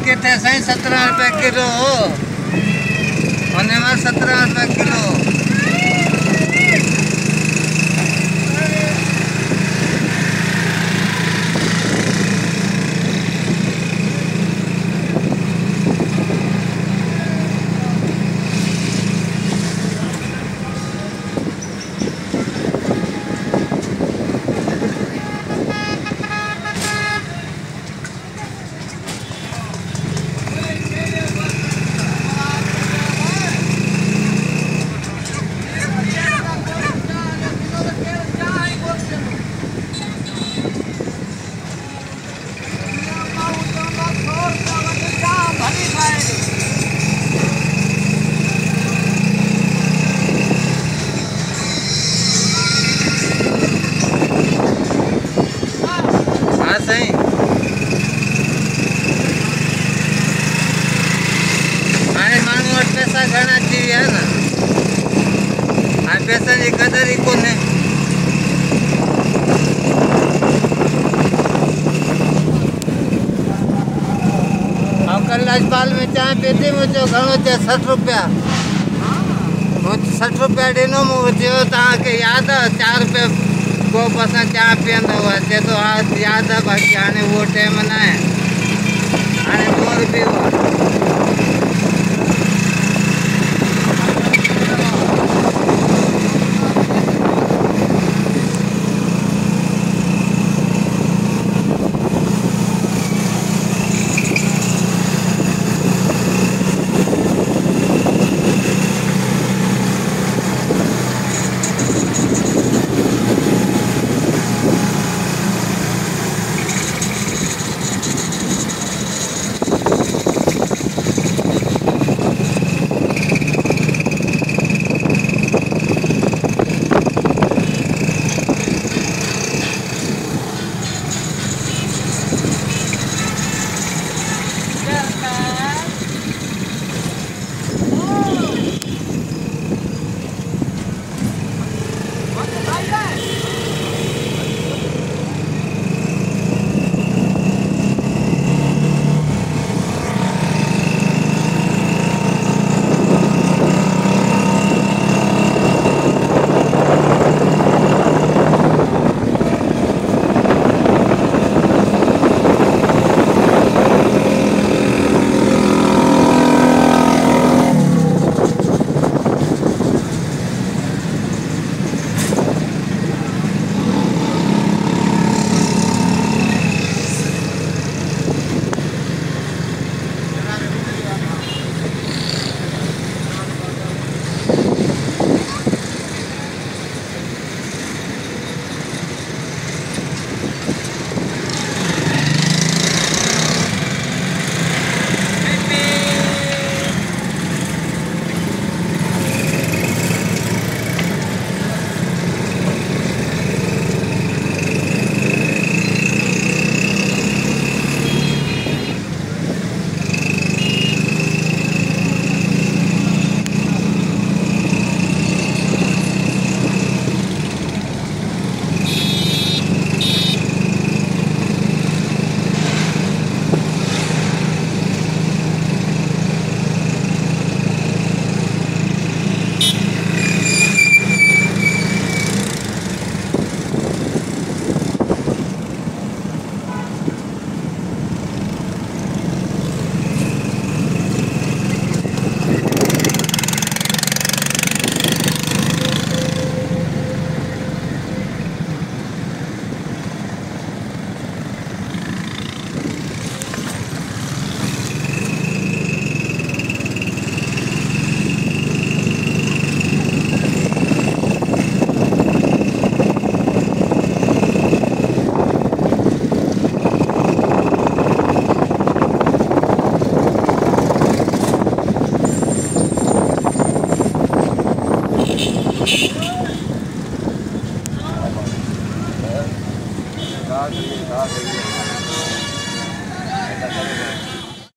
के थे सही 17 रुपये किलो होने में 17 रुपये किलो। सही हाणे माण्हू वटि पैसा घणा अची विया न, हाणे पैसनि जी क़दुरु ई कोन्हे। ऐं कल्ह लाजपाल में चांहि पीती, मूं चयो घणो चयो 60 रुपया। मूं 60 रुपया ॾिनो, मूं चयो तव्हांखे यादि आहे 4 रुपये कोप असां चांहि पीअंदा हुआ। चए थो हा यादि आहे, बाक़ी हाणे उहो टाइम न आहे, हाणे 2 रुपये हाँ